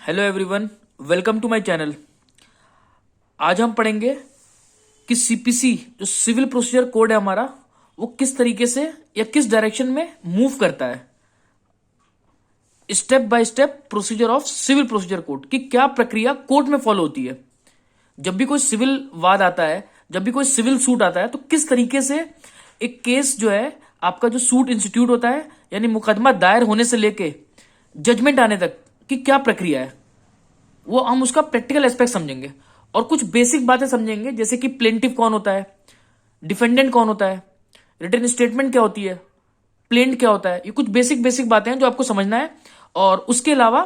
Hello everyone, welcome to my channel. आज हम पढ़ेंगे कि सीपीसी जो सिविल प्रोसीजर कोड है हमारा, वो किस तरीके से या किस डायरेक्शन में मूव करता है। Step by step procedure of civil procedure code की क्या प्रक्रिया कोर्ट में फॉलो होती है। जब भी कोई सिविल वाद आता है, जब भी कोई सिविल सूट आता है, तो किस तरीके से एक केस जो है आपका जो सूट इंस्टीट्यूट होता है, यानी मुकदमा दायर होने से लेके जजमेंट आने तक की क्या प्रक्रिया है, वो हम उसका प्रैक्टिकल एस्पेक्ट समझेंगे और कुछ बेसिक बातें समझेंगे, जैसे कि प्लेंटिफ कौन होता है, डिफेंडेंट कौन होता है, रिटन स्टेटमेंट क्या होती है, प्लेंट क्या होता है। ये कुछ बेसिक बेसिक बातें हैं जो आपको समझना है। और उसके अलावा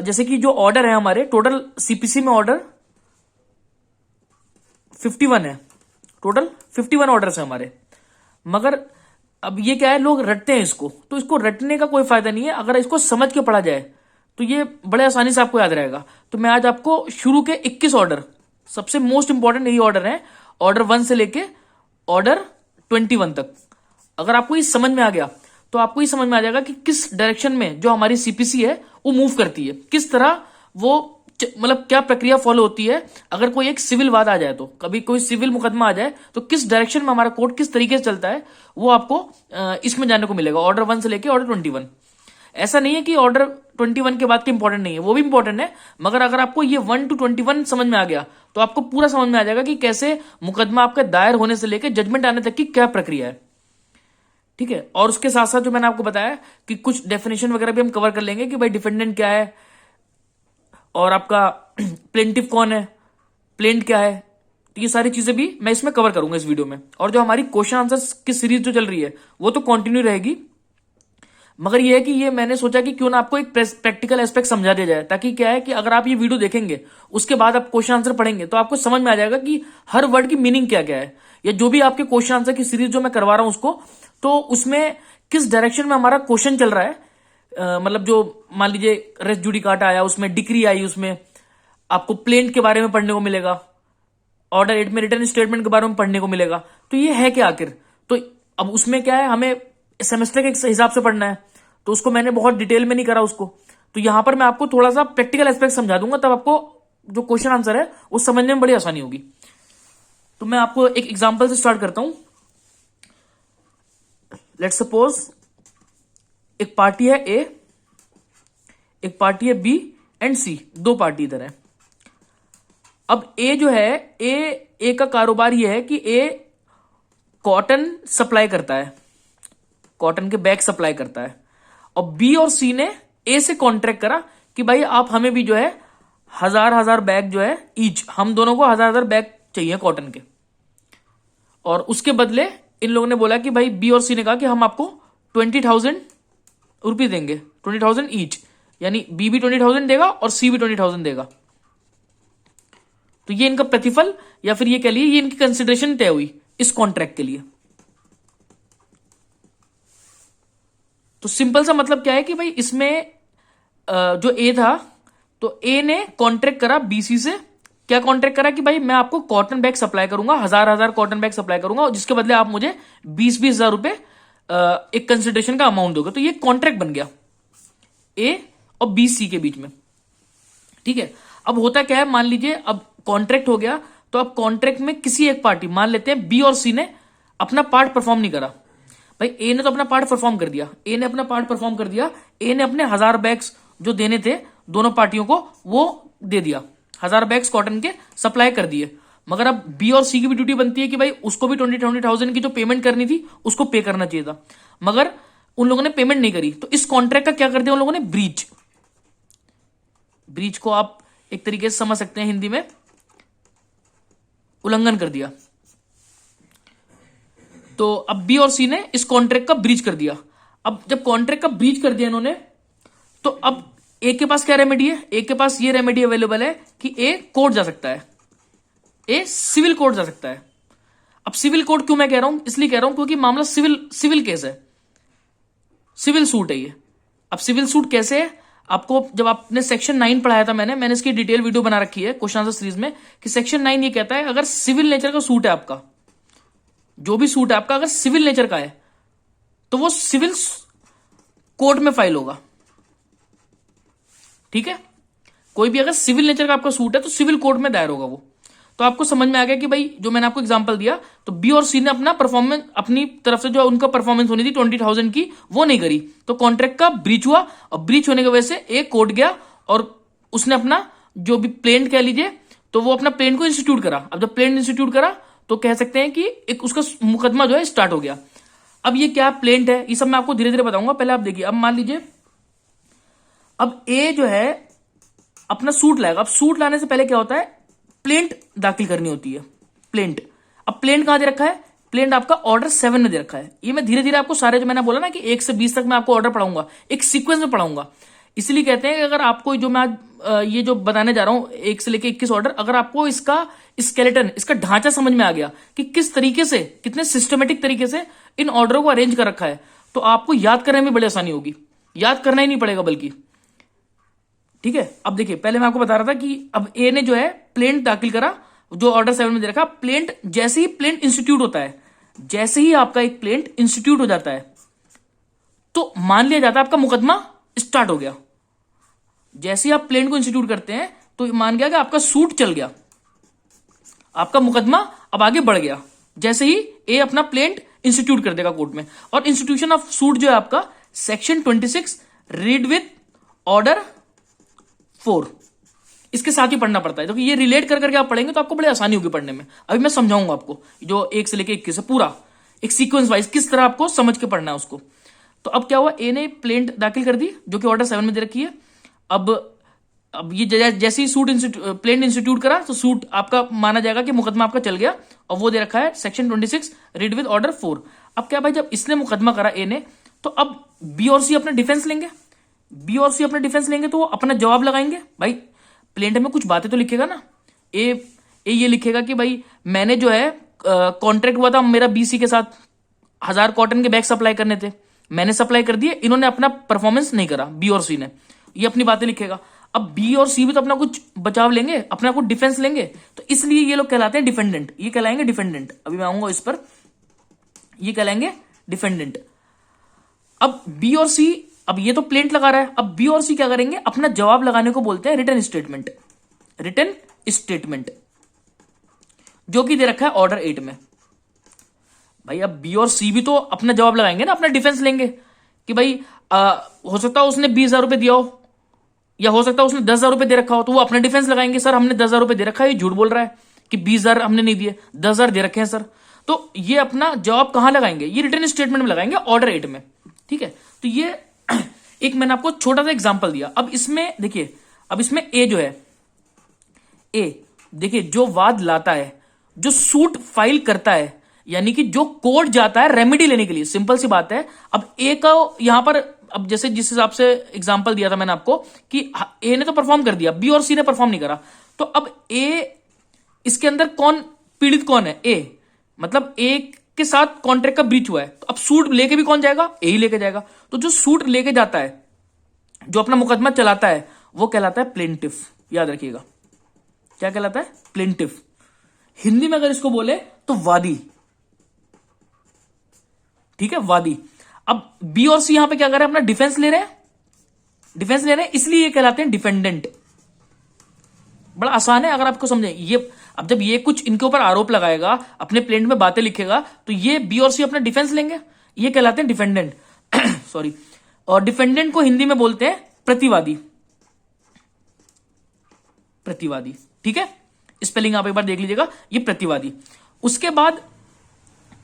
जैसे कि जो ऑर्डर है हमारे, टोटल सीपीसी में ऑर्डर 51 है, टोटल 51 ऑर्डर्स है हमारे। मगर अब ये क्या है, लोग रटते हैं इसको, तो इसको रटने का कोई फायदा नहीं है। अगर इसको समझ के पढ़ा जाए तो ये बड़े आसानी से आपको याद रहेगा। तो मैं आज आपको शुरू के 21 ऑर्डर, सबसे मोस्ट इंपॉर्टेंट यही ऑर्डर है, ऑर्डर 1 से लेके ऑर्डर 21 तक। अगर आपको ये समझ में आ गया तो आपको ये समझ में आ जाएगा कि किस डायरेक्शन में जो हमारी सीपीसी है वो मूव करती है, किस तरह वो मतलब क्या प्रक्रिया फॉलो होती है। अगर कोई एक सिविल वाद आ जाए, तो कभी कोई सिविल मुकदमा आ जाए, तो किस डायरेक्शन में हमारा कोर्ट किस तरीके से चलता है, वो आपको इसमें जानने को मिलेगा, ऑर्डर 1 से लेके ऑर्डर 21। ऐसा नहीं है कि ऑर्डर 21 के बाद के इंपॉर्टेंट नहीं है, वो भी इंपॉर्टेंट है। मगर अगर आपको ये 1 to 21 समझ में आ गया तो आपको पूरा समझ में आ जाएगा कि कैसे मुकदमा आपका दायर होने से लेकर जजमेंट आने तक की क्या प्रक्रिया है। ठीक है। और उसके साथ साथ जो मैंने आपको बताया कि कुछ डेफिनेशन वगैरह भी हम कवर कर लेंगे कि भाई डिफेंडेंट क्या है और आपका प्लेंटिफ कौन है, प्लेंट क्या है। तो ये सारी चीजें भी मैं इसमें कवर करूंगा इस वीडियो में। और जो हमारी क्वेश्चन आंसर की सीरीज जो चल रही है वो तो कंटिन्यू रहेगी। मगर ये है कि ये मैंने सोचा कि क्यों ना आपको एक प्रैक्टिकल एस्पेक्ट समझा दिया जाए, ताकि क्या है कि अगर आप ये वीडियो देखेंगे उसके बाद आप क्वेश्चन आंसर पढ़ेंगे तो आपको समझ में आ जाएगा कि हर वर्ड की मीनिंग क्या क्या है, या जो भी आपके क्वेश्चन आंसर की सीरीज जो मैं करवा रहा हूं उसको, तो उसमें किस डायरेक्शन में हमारा क्वेश्चन चल रहा है। मतलब जो मान लीजिए रेस जुडिकाटा आया, उसमें डिक्री आई, उसमें आपको प्लेंट के बारे में पढ़ने को मिलेगा, ऑर्डर 8 में रिटर्न स्टेटमेंट के बारे में पढ़ने को मिलेगा। तो ये है क्या आखिर, तो अब उसमें क्या है, हमें सेमेस्टर के हिसाब से पढ़ना है, तो उसको मैंने बहुत डिटेल में नहीं करा उसको। तो यहां पर मैं आपको थोड़ा सा प्रैक्टिकल एस्पेक्ट समझा दूंगा, तब आपको जो क्वेश्चन आंसर है वो समझने में बड़ी आसानी होगी। तो मैं आपको एक एग्जांपल से स्टार्ट करता हूं। लेट्स सपोज एक पार्टी है ए, एक पार्टी है बी एंड सी, दो पार्टी इधर है। अब ए जो है, ए का कारोबार ये है कि ए कॉटन सप्लाई करता है, कॉटन के बैग सप्लाई करता है। और बी और सी ने ए से कॉन्ट्रैक्ट करा कि भाई आप हमें भी जो है 1000 बैग जो है ईच, हम दोनों को 1000 बैग चाहिए कॉटन के। और उसके बदले इन लोगों ने बोला कि भाई बी और सी ने कहा कि हम आपको 20,000 रुपीज देंगे, 20,000 ईच, यानी बी भी 20,000 देगा और सी भी 20,000 देगा। तो ये इनका प्रतिफल, या फिर ये कह लिए ये इनकी कंसिडरेशन तय हुई इस कॉन्ट्रैक्ट के लिए। तो सिंपल सा मतलब क्या है कि भाई इसमें जो ए था, तो ए ने कॉन्ट्रैक्ट करा बीसी से, क्या कॉन्ट्रैक्ट करा कि भाई मैं आपको कॉटन बैग सप्लाई करूंगा, 1000 कॉटन बैग सप्लाई करूंगा, और जिसके बदले आप मुझे 20-20 हजार रुपए एक कंसिडरेशन का अमाउंट दोगे। तो ये कॉन्ट्रैक्ट बन गया ए और बी सी के बीच में। ठीक है। अब होता क्या है, मान लीजिए अब कॉन्ट्रैक्ट हो गया, तो अब कॉन्ट्रैक्ट में किसी एक पार्टी, मान लेते हैं बी और सी ने अपना पार्ट परफॉर्म नहीं करा। भाई ए ने तो अपना पार्ट परफॉर्म कर दिया, ए ने अपना पार्ट परफॉर्म कर दिया, ए ने अपने 1000 बैग्स जो देने थे दोनों पार्टियों को वो दे दिया, 1000 बैग्स कॉटन के सप्लाई कर दिए। मगर अब बी और सी की भी ड्यूटी बनती है कि भाई उसको भी 20,000 की जो पेमेंट करनी थी उसको पे करना चाहिए था, मगर उन लोगों ने पेमेंट नहीं करी। तो इस कॉन्ट्रैक्ट का क्या कर दिया उन लोगों ने, ब्रीच। ब्रीच को आप एक तरीके से समझ सकते हैं हिंदी में, उल्लंघन कर दिया। तो अब बी और सी ने इस कॉन्ट्रैक्ट का ब्रीच कर दिया। अब जब कॉन्ट्रैक्ट का ब्रीच कर दिया इन्होंने, तो अब ए के पास क्या रेमेडी है, ए के पास ये रेमेडी अवेलेबल है कि ए कोर्ट जा सकता है, ए सिविल कोर्ट जा सकता है। अब सिविल कोर्ट क्यों मैं कह रहा हूं, इसलिए कह रहा हूं क्योंकि मामला सिविल केस है, सिविल सूट है ये। अब सिविल सूट कैसे है, आपको जब आपने सेक्शन 9 पढ़ाया था, मैंने इसकी डिटेल वीडियो बना रखी है क्वेश्चन आंसर सीरीज में, कि सेक्शन 9 ये कहता है अगर सिविल नेचर का सूट है आपका, जो भी सूट है आपका अगर सिविल नेचर का है, तो वो सिविल कोर्ट में फाइल होगा। ठीक है, कोई भी अगर सिविल नेचर का आपका सूट है तो सिविल कोर्ट में दायर होगा वो। तो आपको समझ में आ गया कि भाई जो मैंने आपको एग्जांपल दिया, तो बी और सी ने अपना परफॉर्मेंस, अपनी तरफ से जो उनका परफॉर्मेंस होनी थी 20,000 की, वो नहीं करी, तो कॉन्ट्रैक्ट का ब्रीच हुआ, और ब्रीच होने की वजह से एक कोर्ट गया और उसने अपना जो भी प्लेन कह लीजिए, तो वो अपना प्लेन को इंस्टीट्यूट करा। अब जब प्लेन इंस्टीट्यूट करा तो कह सकते हैं कि एक उसका मुकदमा जो है स्टार्ट हो गया। अब ये क्या प्लेंट है, ये सब मैं आपको धीरे धीरे बताऊंगा, पहले आप देखिए। अब मान लीजिए अब ए जो है अपना सूट लाएगा। अब सूट लाने से पहले क्या होता है, प्लेंट दाखिल करनी होती है, प्लेंट। अब प्लेंट कहां दे रखा है, प्लेंट आपका ऑर्डर 7 में दे रखा है। ये मैं धीरे धीरे आपको सारे जो मैंने बोला ना कि 1 से 20 तक मैं आपको ऑर्डर पढ़ाऊंगा, एक सीक्वेंस में पढ़ाऊंगा। इसलिए कहते हैं कि अगर आपको जो मैं आज ये जो बताने जा रहा हूं 1 से लेके 21 ऑर्डर, अगर आपको इसका स्केलेटन, इसका ढांचा समझ में आ गया कि किस तरीके से, कितने सिस्टमेटिक तरीके से इन ऑर्डरों को अरेंज कर रखा है, तो आपको याद करने में बड़ी आसानी होगी। याद करना ही नहीं पड़ेगा बल्कि, ठीक है। अब देखिए, पहले मैं आपको बता रहा था कि अब ए ने जो है प्लेंट दाखिल करा, जो ऑर्डर 7 में दे रखा। प्लेंट, जैसे ही प्लेंट इंस्टीट्यूट होता है, जैसे ही आपका एक प्लेंट इंस्टीट्यूट हो जाता है, तो मान लिया जाता है आपका मुकदमा स्टार्ट हो गया। जैसे ही आप प्लेंट को इंस्टीट्यूट करते हैं तो मान गया कि आपका सूट चल गया, आपका मुकदमा अब आगे बढ़ गया, जैसे ही ए अपना प्लेंट इंस्टीट्यूट कर देगा कोर्ट में। और इंस्टीट्यूशन ऑफ सूट जो है आपका सेक्शन 26 रीड विथ ऑर्डर 4, इसके साथ ही पढ़ना पड़ता है, क्योंकि ये रिलेट कर करके आप पढ़ेंगे तो आपको बड़ी आसानी होगी पढ़ने में। अभी मैं समझाऊंगा आपको जो 1 से लेके 21 है, पूरा एक सीक्वेंस वाइज किस तरह आपको समझ के पढ़ना है उसको। तो अब क्या हुआ, ए ने प्लेंट दाखिल कर दी जो कि ऑर्डर 7 में दे रखी है। अब ये जैसे ही सूट प्लेंट इंस्टीट्यूट करा तो सूट आपका माना जाएगा कि मुकदमा आपका चल गया, और वो दे रखा है सेक्शन 26 रीड विद ऑर्डर 4। अब क्या भाई, जब इसने मुकदमा करा ए ने, तो अब बी और सी अपना डिफेंस लेंगे। बी और सी अपना डिफेंस लेंगे तो वो अपना जवाब लगाएंगे। भाई प्लेंट में कुछ बातें तो लिखेगा ना, ए ये लिखेगा कि भाई मैंने जो है कॉन्ट्रैक्ट हुआ था मेरा बीसी के साथ, 1000 कॉटन के बैग सप्लाई करने थे, मैंने सप्लाई कर दिए, इन्होंने अपना परफॉर्मेंस नहीं करा, बी और सी ने। ये अपनी बातें लिखेगा। अब बी और सी भी तो अपना कुछ बचाव लेंगे, अपना कुछ डिफेंस लेंगे, तो इसलिए ये लोग कहलाते हैं डिफेंडेंट। ये कहलाएंगे डिफेंडेंट, अभी मैं आऊंगा इस पर। ये कहलाएंगे डिफेंडेंट। अब बी और सी, अब ये तो प्लेंट लगा रहा है, अब बी और सी क्या करेंगे, अपना जवाब लगाने को बोलते हैं रिटन स्टेटमेंट। रिटन स्टेटमेंट जो कि दे रखा है ऑर्डर 8 में। भाई अब बी और सी भी तो अपना जवाब लगाएंगे ना, अपना डिफेंस लेंगे कि भाई हो सकता है उसने 20,000 रुपए दिया हो, या हो सकता है उसने 10,000 रुपए दे रखा हो, तो वो अपना डिफेंस लगाएंगे, सर हमने 10,000 रुपए दे रखा है, ये झूठ बोल रहा है कि 20,000 हमने नहीं दिए, 10,000 दे रखे हैं सर। तो ये अपना जवाब कहां लगाएंगे, ये रिटर्न स्टेटमेंट में लगाएंगे, ऑर्डर 8 में, ठीक है। तो ये एक मैंने आपको छोटा सा एग्जांपल दिया। अब इसमें देखिए, अब इसमें ए जो है, ए देखिए जो वाद लाता है, जो सूट फाइल करता है, यानी कि जो कोर्ट जाता है रेमेडी लेने के लिए, सिंपल सी बात है। अब ए का यहां पर, अब जैसे जिस हिसाब से एग्जांपल दिया था मैंने आपको कि ए ने तो परफॉर्म कर दिया, बी और सी ने परफॉर्म नहीं करा, तो अब ए, इसके अंदर कौन पीड़ित, कौन है, ए, मतलब ए के साथ कॉन्ट्रैक्ट का ब्रीच हुआ है, तो अब सूट लेके भी कौन जाएगा, ए ही लेके जाएगा। तो जो सूट लेके जाता है, जो अपना मुकदमा चलाता है, वो कहलाता है प्लेंटिफ। याद रखिएगा क्या कहलाता है, प्लेंटिफ। हिंदी में अगर इसको बोले तो वादी, ठीक है, वादी। अब बी और सी यहां पे क्या कर रहे हैं, अपना डिफेंस ले रहे हैं, डिफेंस ले रहे हैं, इसलिए ये कहलाते हैं डिफेंडेंट। बड़ा आसान है अगर आपको समझे ये। अब जब ये कुछ इनके ऊपर आरोप लगाएगा, अपने प्लेंट में बातें लिखेगा, तो ये बी और सी अपना डिफेंस लेंगे, ये कहलाते हैं डिफेंडेंट। सॉरी, और डिफेंडेंट को हिंदी में बोलते हैं प्रतिवादी। प्रतिवादी, ठीक है, स्पेलिंग आप एक बार देख लीजिएगा, ये प्रतिवादी। उसके बाद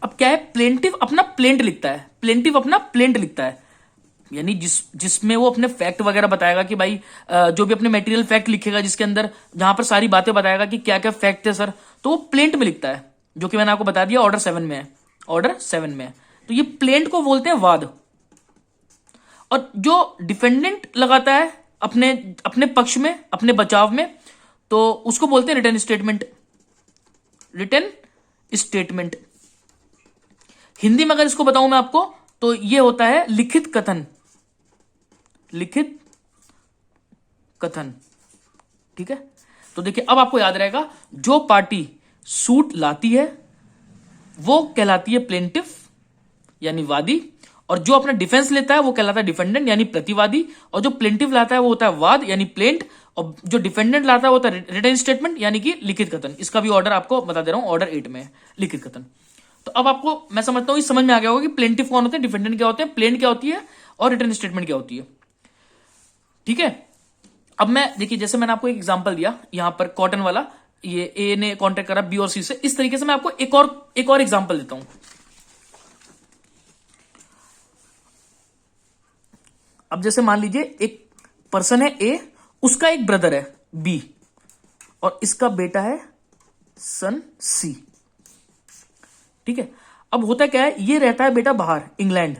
अब क्या है, प्लेंटिव अपना प्लेंट लिखता है, प्लेंटिव अपना प्लेंट लिखता है, यानी जिसमें वो अपने फैक्ट वगैरह बताएगा कि भाई जो भी अपने मटेरियल फैक्ट लिखेगा, जिसके अंदर जहां पर सारी बातें बताएगा कि क्या क्या फैक्ट है सर, तो वो प्लेंट में लिखता है, जो कि मैंने आपको बता दिया ऑर्डर 7 में है, ऑर्डर 7 में है। तो ये प्लेंट को बोलते हैं वाद। और जो डिफेंडेंट लगाता है अपने अपने पक्ष में, अपने बचाव में, तो उसको बोलते हैं written statement. Written statement Hindi में अगर इसको बताऊं मैं आपको, तो ये होता है लिखित कथन। लिखित कथन, ठीक है। तो देखिए अब आपको याद रहेगा, जो पार्टी सूट लाती है वो कहलाती है प्लेंटिफ यानी वादी, और जो अपना डिफेंस लेता है वो कहलाता है डिफेंडेंट यानी प्रतिवादी, और जो प्लेंटिफ लाता है वो होता है वाद यानी प्लेंट, और जो डिफेंडेंट लाता है वो होता है रिटन स्टेटमेंट यानी कि लिखित कथन। इसका भी ऑर्डर आपको बता दे रहा हूं, ऑर्डर 8 में है लिखित कथन। तो अब आपको मैं समझता हूं समझ में आ गया होगा कि प्लेंटिफ कौन होते हैं, डिफेंडेंट क्या होते हैं, प्लेंट क्या होती है और रिटन स्टेटमेंट क्या होती है। ठीक है, अब मैं देखिए जैसे मैंने आपको एक एग्जांपल दिया यहां पर कॉटन वाला, ये ए ने कॉन्ट्रैक्ट करा बी और सी से, इस तरीके से मैं आपको एक और एग्जांपल देता हूं। अब जैसे मान लीजिए एक पर्सन है ए, उसका एक ब्रदर है बी, और इसका बेटा है सन सी। ठीक है, अब होता क्या है, ये रहता है बेटा बाहर इंग्लैंड,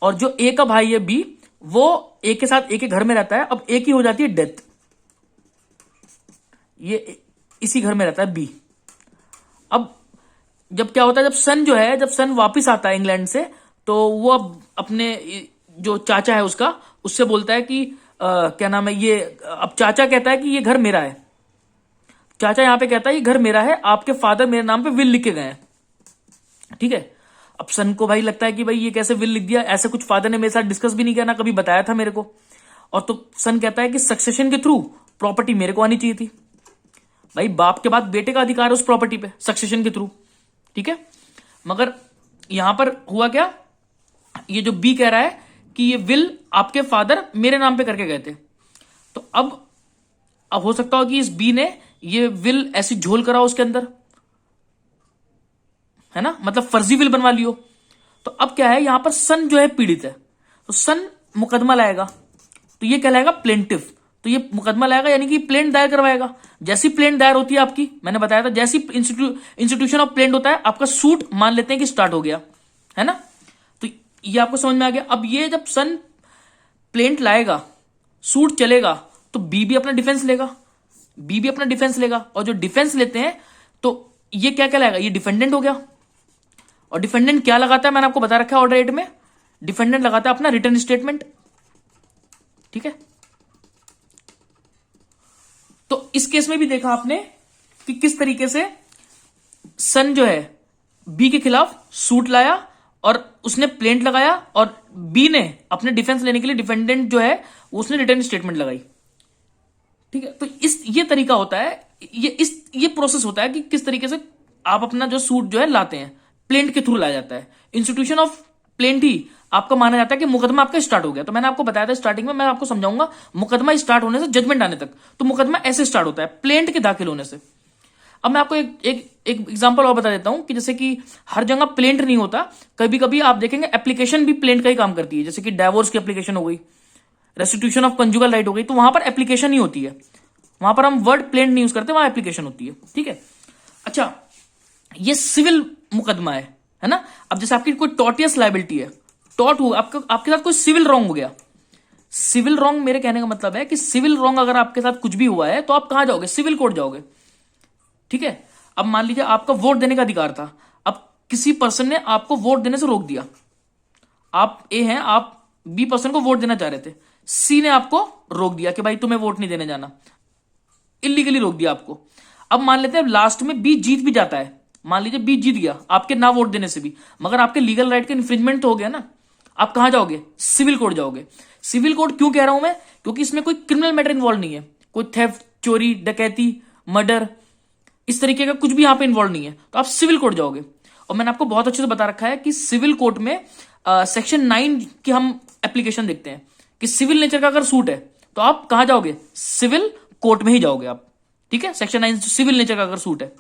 और जो ए का भाई है बी, वो ए के साथ ए के घर में रहता है। अब ए की हो जाती है डेथ, ये इसी घर में रहता है बी। अब जब क्या होता है, जब सन जो है, जब सन वापिस आता है इंग्लैंड से, तो वो अब अपने जो चाचा है उसका, उससे बोलता है कि क्या नाम है ये, अब चाचा कहता है कि ये घर मेरा है। चाचा यहां पे कहता है ये घर मेरा है, आपके फादर मेरे नाम पे विल लिख के गए हैं। ठीक है, अब सन को भाई लगता है कि भाई ये कैसे विल लिख दिया, ऐसे कुछ फादर ने मेरे साथ डिस्कस भी नहीं किया, ना कभी बताया था मेरे को। और तो सन कहता है कि सक्सेशन के थ्रू प्रॉपर्टी मेरे को आनी चाहिए थी। भाई बाप के बाद बेटे का अधिकार है उस प्रॉपर्टी पे सक्सेशन के थ्रू। ठीक है, मगर यहां पर हुआ क्या, ये जो बी कह रहा है कि ये विल आपके फादर मेरे नाम पे करके गए थे। तो अब हो सकता हो कि इस बी ने ये विल ऐसी झोल करा उसके अंदर, है ना, मतलब फर्जी विल बनवा लियो। तो अब क्या है, यहां पर सन जो है पीड़ित है, तो सन मुकदमा लाएगा, तो ये कहलाएगा प्लेंटिफ। तो ये मुकदमा लाएगा यानी कि प्लेंट दायर करवाएगा। जैसी प्लेंट दायर होती है आपकी, मैंने बताया था जैसी इंस्टीट्यूशन ऑफ प्लेंट होता है, आपका सूट मान लेते हैं कि स्टार्ट हो गया, है ना। तो ये आपको समझ में आ गया। अब ये जब सन प्लेंट लाएगा, सूट चलेगा, तो बी भी अपना डिफेंस लेगा, बी भी अपना डिफेंस लेगा, और जो डिफेंस लेते हैं तो ये क्या कहलाएगा, ये डिफेंडेंट हो गया। और डिफेंडेंट क्या लगाता है, मैंने आपको बता रखा है ऑर्डर 8 में, डिफेंडेंट लगाता है अपना रिटर्न स्टेटमेंट। ठीक है, तो इस केस में भी देखा आपने कि किस तरीके से सन जो है बी के खिलाफ सूट लाया और उसने प्लेंट लगाया, और बी ने अपने डिफेंस लेने के लिए डिफेंडेंट जो है उसने रिटर्न स्टेटमेंट लगाई। ठीक है, तो ये तरीका होता है, ये प्रोसेस होता है कि किस तरीके से आप अपना जो सूट जो है लाते हैं, प्लेंट के थ्रू लाया जाता है। इंस्टीट्यूशन ऑफ प्लेंट ही आपका माना जाता है कि मुकदमा आपका स्टार्ट हो गया। तो मैंने आपको बताया था स्टार्टिंग में, मैं आपको समझाऊंगा मुकदमा स्टार्ट होने से जजमेंट आने तक। तो मुकदमा ऐसे स्टार्ट होता है प्लेंट के दाखिल होने से। अब मैं आपको एक एग्जांपल और बता देता हूं कि जैसे कि हर जगह प्लेंट नहीं होता, कभी कभी आप देखेंगे एप्लीकेशन भी प्लेंट का ही काम करती है। जैसे कि डाइवोर्स की एप्लीकेशन हो गई, रेस्टिट्यूशन ऑफ कंजुगल राइट हो गई, तो वहां पर एप्लीकेशन ही होती है, वहां पर हम वर्ड प्लेंट नहीं यूज करते, वहां एप्लीकेशन होती है। ठीक है, अच्छा ये सिविल मुकदमा है ना। अब जैसे आपकी कोई टॉर्टियस लाइबिलिटी है, टॉट हुआ आपके साथ कोई सिविल रॉन्ग हो गया। सिविल रॉन्ग मेरे कहने का मतलब है कि सिविल रॉन्ग अगर आपके साथ कुछ भी हुआ है तो आप कहां जाओगे, सिविल कोर्ट जाओगे। ठीक है, अब मान लीजिए आपका वोट देने का अधिकार था, अब किसी पर्सन ने आपको वोट देने से रोक दिया। आप ए हैं, आप बी पर्सन को वोट देना चाह रहे थे, सी ने आपको रोक दिया कि भाई तुम्हें वोट नहीं देने जाना, इलीगली रोक दिया आपको। अब मान लेते हैं लास्ट में बी जीत भी जाता है, मान लीजिए बी जीत गया आपके ना वोट देने से भी, मगर आपके लीगल राइट का इन्फ्रिंजमेंट तो हो गया ना। आप कहां जाओगे, सिविल कोर्ट जाओगे। सिविल कोर्ट क्यों कह रहा हूं मैं, क्योंकि इसमें कोई क्रिमिनल मैटर इन्वॉल्व नहीं है, कोई थेफ्ट, चोरी, डकैती, मर्डर, इस तरीके का कुछ भी यहां पे इन्वॉल्व नहीं है, तो आप सिविल कोर्ट जाओगे। और मैंने आपको बहुत अच्छे से बता रखा है कि सिविल कोर्ट में सेक्शन 9 की हम एप्लीकेशन देखते हैं कि सिविल नेचर का अगर सूट है तो आप कहां जाओगे, सिविल कोर्ट में ही जाओगे आप। ठीक है, सेक्शन 9 सिविल नेचर का अगर सूट है,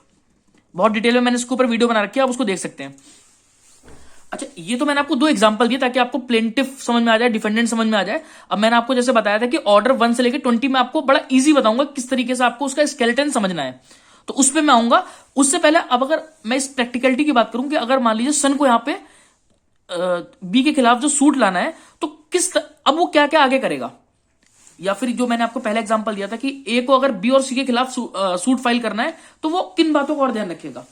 बहुत डिटेल में मैंने इसके ऊपर वीडियो बना रखी है, आप उसको देख सकते हैं। अच्छा, ये तो मैंने आपको 2 एग्जांपल दिए ताकि आपको प्लेंटिफ समझ में आ जाए, डिफेंडेंट समझ में आ जाए। अब मैंने आपको जैसे बताया था कि ऑर्डर 1 से लेकर 20 में आपको बड़ा इजी बताऊंगा किस तरीके से आपको उसका स्केलेटन समझना है, तो उस पर मैं आऊंगा। उससे पहले अब अगर मैं इस प्रैक्टिकलिटी की बात करूं कि अगर मान लीजिए सन को यहां पे बी के खिलाफ जो सूट लाना है, तो अब वो क्या क्या आगे करेगा, या फिर जो मैंने आपको पहला एग्जांपल दिया था कि ए को अगर बी और सी के खिलाफ सूट फाइल करना है तो वो किन बातों का और ध्यान रखेगा।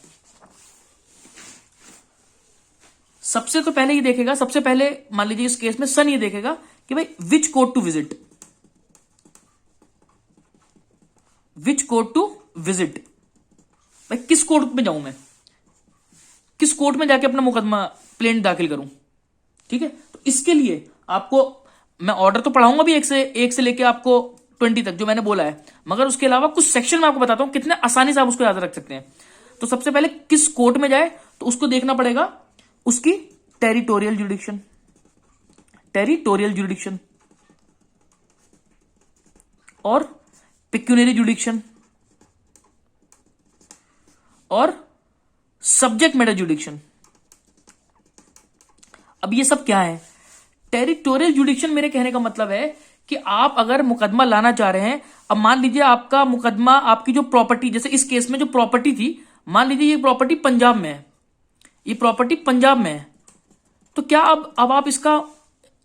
सबसे तो पहले ये देखेगा, सबसे पहले मान लीजिए इस केस में सन ये देखेगा कि भाई which court to visit, which court to visit, भाई किस कोर्ट में जाऊं मैं, किस कोर्ट में जाके अपना मुकदमा प्लेन दाखिल करूं, ठीक है। तो इसके लिए आपको मैं ऑर्डर तो पढ़ाऊंगा भी एक से लेके आपको 20 तक जो मैंने बोला है, मगर उसके अलावा कुछ सेक्शन में आपको बताता हूं कितने आसानी से आप उसको याद रख सकते हैं। तो सबसे पहले किस कोर्ट में जाए, तो उसको देखना पड़ेगा उसकी टेरिटोरियल जुरिडिक्शन, टेरिटोरियल जुरिडिक्शन और पिक्यूनरी जुरिडिक्शन और सब्जेक्ट मैटर जुरिडिक्शन। अब ये सब क्या है? टेरिटोरियल जुरिडिक्शन मेरे कहने का मतलब है कि आप अगर मुकदमा लाना चाह रहे हैं, अब मान लीजिए आपका मुकदमा, आपकी जो प्रॉपर्टी, जैसे इस केस में जो प्रॉपर्टी थी, मान लीजिए ये प्रॉपर्टी पंजाब में है, ये प्रॉपर्टी पंजाब में है, तो क्या अब आप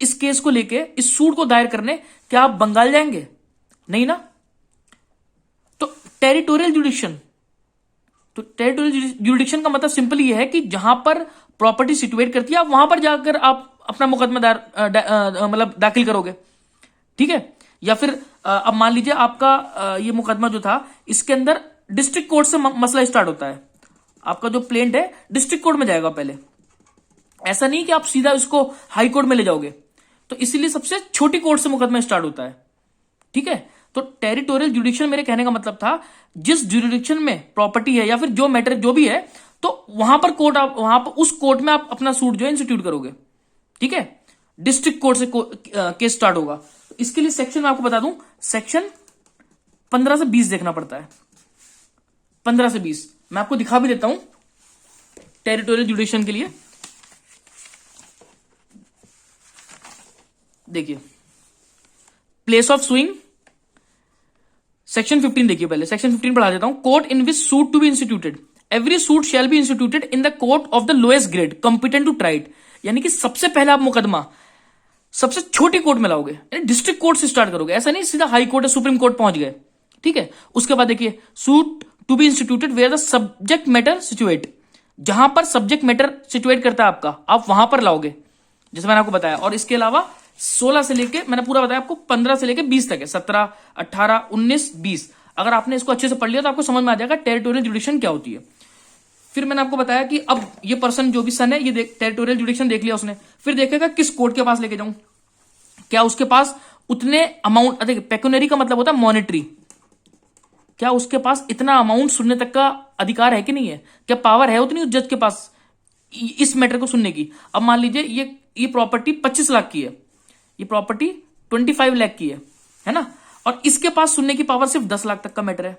इस केस को लेके, इस सूट को दायर करने क्या आप बंगाल जाएंगे? नहीं ना। तो टेरिटोरियल जुरिडिक्शन, तो टेरिटोरियल जुरिडिक्शन का मतलब सिंपली ये है कि जहां पर प्रॉपर्टी सिचुएट करती है, आप वहां पर जाकर आप अपना मुकदमा मतलब दाखिल करोगे, ठीक है। या फिर अब मान लीजिए आपका ये मुकदमा जो था, इसके अंदर डिस्ट्रिक्ट कोर्ट से मसला स्टार्ट होता है, आपका जो प्लेंट है डिस्ट्रिक्ट कोर्ट में जाएगा पहले, ऐसा नहीं कि आप सीधा इसको हाई कोर्ट में ले जाओगे, तो इसीलिए सबसे छोटी कोर्ट से मुकदमा स्टार्ट होता है, ठीक है। तो टेरिटोरियल जुरिडिक्शन मेरे कहने का मतलब था, जिस जुरिडिक्शन में प्रॉपर्टी है या फिर जो मैटर जो भी है, तो वहां पर कोर्ट, आप वहां पर उस कोर्ट में आप अपना सूट जो है इंस्टीट्यूट करोगे, ठीक है। डिस्ट्रिक्ट कोर्ट से केस स्टार्ट होगा। तो इसके लिए सेक्शन मैं आपको बता दूं, सेक्शन 15 से 20 देखना पड़ता है, 15 से 20 मैं आपको दिखा भी देता हूं टेरिटोरियल जुरिडिक्शन के लिए। देखिए, प्लेस ऑफ सुइंग, सेक्शन 15 देखिए, पहले सेक्शन 15 पढ़ा देता हूं। Court in which suit to be instituted, every suit shall be instituted in the court of the lowest grade competent to try, यानी कि सबसे पहले आप मुकदमा सबसे छोटी कोर्ट में लाओगे, यानी डिस्ट्रिक्ट कोर्ट से स्टार्ट करोगे, ऐसा नहीं सीधा हाई कोर्ट या सुप्रीम कोर्ट पहुंच गए, ठीक है। उसके बाद देखिए, suit to be instituted where the subject matter situate, जहां पर सब्जेक्ट मैटर सिचुएट करता है आपका, आप वहां पर लाओगे, जैसे मैंने आपको बताया। और इसके अलावा 16 से लेके, मैंने पूरा बताया आपको, 15 से लेके 20 तक है, 17, 18, 19, 20। अगर आपने इसको अच्छे से पढ़ लिया तो आपको समझ में आ जाएगा टेरिटोरियल जुरिडिक्शन क्या होती है। फिर मैंने आपको बताया कि अब ये पर्सन जो भी सन है, ये टेरिटोरियल जुरिडिक्शन देख लिया उसने, फिर देखेगा किस कोर्ट के पास लेके जाऊं, क्या उसके पास उतने अमाउंट, देखिए पेक्यूनरी का मतलब होता है मॉनेटरी, क्या उसके पास इतना अमाउंट सुनने तक का अधिकार है कि नहीं है, क्या पावर है उतनी उस जज के पास इस मैटर को सुनने की। अब मान लीजिए ये प्रॉपर्टी 25 लाख की है, ये प्रॉपर्टी 25 लाख की है ना, और इसके पास सुनने की पावर सिर्फ 10 लाख तक का मैटर है,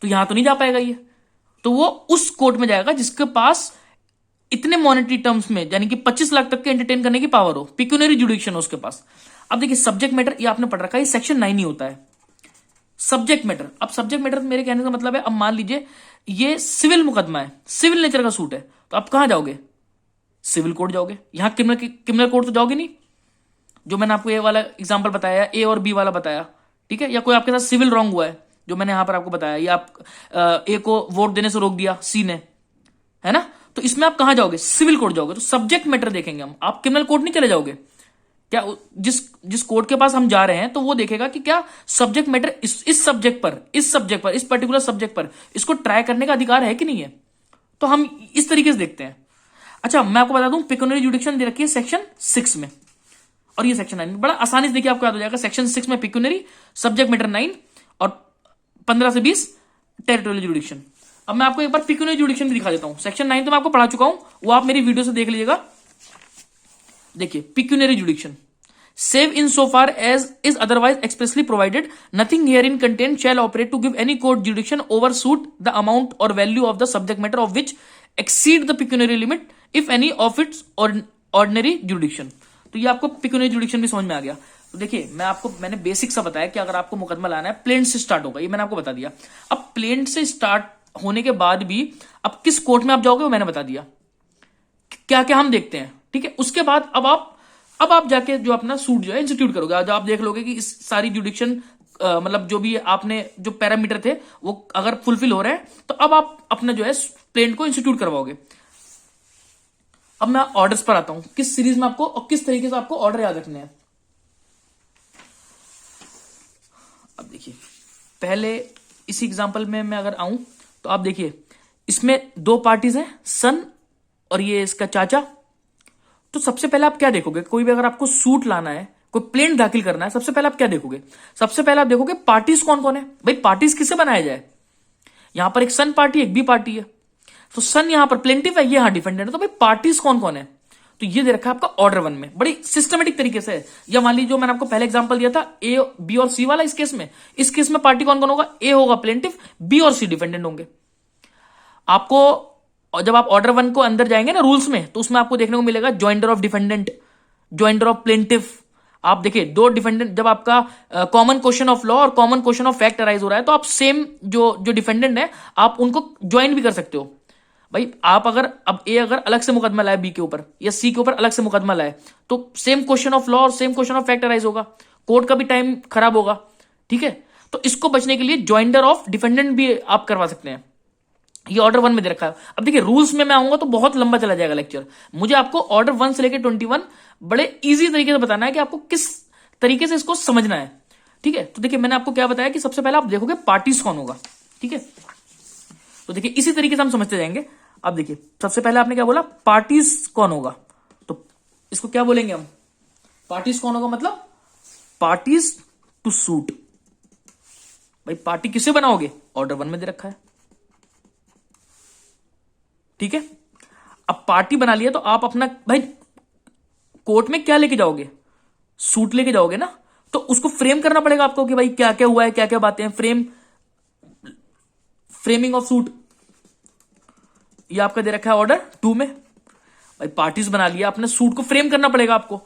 तो यहां तो नहीं जा पाएगा ये, तो वो उस कोर्ट में जाएगा जिसके पास इतने मॉनेटरी टर्म्स में, यानी कि 25 लाख तक के एंटरटेन करने की पावर हो, पिक्यूनरी जुडिक्शन हो उसके पास। अब देखिए, सब्जेक्ट मैटर ये आपने पढ़ रखा है, सेक्शन 9 ही होता है सब्जेक्ट मैटर। अब सब्जेक्ट मैटर मेरे कहने का मतलब है, अब मान लीजिए ये सिविल मुकदमा है, सिविल नेचर का सूट है, तो आप कहां जाओगे? सिविल कोर्ट जाओगे, यहां क्रिमिनल कोर्ट तो जाओगे नहीं, जो मैंने आपको ये वाला एग्जांपल बताया, ए और बी वाला बताया, ठीक है। या कोई आपके साथ सिविल रॉन्ग हुआ है, जो मैंने यहां पर आपको बताया, या आप ए को वोट देने से रोक दिया सी ने, है ना, तो इसमें आप कहां जाओगे? सिविल कोर्ट जाओगे। तो सब्जेक्ट मैटर देखेंगे हम, आप क्रिमिनल कोर्ट नहीं चले जाओगे। क्या जिस कोर्ट के पास हम जा रहे हैं, तो वो देखेगा कि क्या सब्जेक्ट मैटर इस सब्जेक्ट पर, इस पर्टिकुलर सब्जेक्ट पर इसको ट्राई करने का अधिकार है कि नहीं है, तो हम इस तरीके से देखते हैं। अच्छा, मैं आपको बता दूं, पिक्यूनरी जुडिक्शन दे रखी है सेक्शन 6 में, और ये सेक्शन 9 में, बड़ा आसानी से देखिए आपको याद हो जाएगा। सेक्शन 6 में पिक्यूनरी, सब्जेक्ट मैटर 9, और 15 से 20 टेरिटोरियल जुडिक्शन। अब मैं आपको एक बार पिक्यूनरी जुडिक्शन भी दिखा देता हूं। सेक्शन 9 तो मैं आपको पढ़ा चुका हूं, वो आप मेरी वीडियो से देख लीजिएगा। देखिए, pecuniary जुडिक्शन, save in so far as is otherwise expressly provided, nothing herein contained shall operate to give any court jurisdiction over suit the amount or value of the subject matter of which exceed the pecuniary limit if any of its ordinary jurisdiction। तो ये आपको pecuniary जुडिक्शन भी समझ में आ गया। तो देखिए, मैंने बेसिक सा बताया कि अगर आपको मुकदमा लाना है, प्लेन से स्टार्ट होगा, ये मैंने आपको बता दिया। अब प्लेन से स्टार्ट होने के बाद भी अब किस कोर्ट में आप जाओगे वो मैंने बता दिया, क्या क्या हम देखते हैं, ठीक है। उसके बाद अब आप जाके जो अपना सूट जो है इंस्टीट्यूट करोगे, आज आप देख लोगे कि इस सारी जुडिक्शन मतलब जो भी आपने जो पैरामीटर थे वो अगर फुलफिल हो रहे हैं, तो अब आप अपना जो है प्लेन को इंस्टीट्यूट करवाओगे। अब मैं ऑर्डर्स पर आता हूं, किस सीरीज में आपको और किस तरीके से आपको ऑर्डर याद रखने हैं। अब देखिए, पहले इसी एग्जांपल में मैं अगर आऊं, तो आप देखिए, इसमें दो पार्टीज हैं, सन और ये इसका चाचा। तो सबसे पहले आप क्या देखोगे, कोई भी अगर आपको सूट लाना है, कोई प्लेन दाखिल करना है, सबसे पहले आप क्या देखोगे, सबसे पहले आप देखोगे पार्टीज कौन कौन है। भाई पार्टीज किसे बनाया जाए, यहां पर एक सन पार्टी एक बी पार्टी है, तो सन यहां पर प्लेंटिफ है, ये यहां डिफेंडेंट है, तो भाई पार्टीज कौन कौन है, तो ये दे रखा है आपका ऑर्डर 1 में, बड़ी सिस्टमेटिक तरीके से है। या मान लीजिए जो मैंने आपको पहले एग्जांपल दिया था ए बी और सी वाला, इस केस में पार्टी कौन कौन होगा, ए होगा प्लेंटिफ, बी और सी डिफेंडेंट होंगे। आपको और जब आप ऑर्डर 1 को अंदर जाएंगे ना रूल्स में, तो उसमें आपको देखने को मिलेगा ज्वाइंटर ऑफ डिफेंडेंट, ज्वाइंटर ऑफ प्लेंटिफ। आप देखिए दो डिफेंडेंट, जब आपका कॉमन क्वेश्चन ऑफ लॉ और common question of fact arise हो रहा है, तो आप सेम जो जो डिफेंडेंट है आप उनको ज्वाइन भी कर सकते हो। भाई आप अगर अब ए अगर अलग से मुकदमा लाए बी के ऊपर या सी के ऊपर अलग से मुकदमा लाए, तो सेम क्वेश्चन ऑफ लॉ और same question of fact arise होगा, कोर्ट का भी टाइम खराब होगा। ठीक है, तो इसको बचने के लिए ज्वाइंटर ऑफ डिफेंडेंट भी आप करवा सकते हैं, ये ऑर्डर 1 में दे रखा है। अब देखिए रूल्स में मैं आऊंगा तो बहुत लंबा चला जाएगा लेक्चर, मुझे आपको ऑर्डर 1 से लेकर 21 बड़े इजी तरीके से बताना है कि आपको किस तरीके से इसको समझना है। ठीक है, तो देखिए मैंने आपको क्या बताया कि सबसे पहले आप देखोगे पार्टीज कौन होगा। ठीक है, तो देखिए इसी तरीके से हम समझते जाएंगे। अब देखिए सबसे पहले आपने क्या बोला, पार्टीज कौन होगा, तो इसको क्या बोलेंगे हम, पार्टीज कौन होगा मतलब पार्टीज टू सूट। भाई पार्टी किसे बनाओगे, ऑर्डर 1 में दे रखा है। ठीक है, अब पार्टी बना लिया तो आप अपना भाई कोर्ट में क्या लेके जाओगे, सूट लेके जाओगे ना, तो उसको फ्रेम करना पड़ेगा आपको कि भाई क्या क्या हुआ है, क्या क्या बातें हैं, फ्रेमिंग ऑफ सूट, ये आपका दे रखा है ऑर्डर 2 में। भाई पार्टीज बना लिया, अपने सूट को फ्रेम करना पड़ेगा आपको।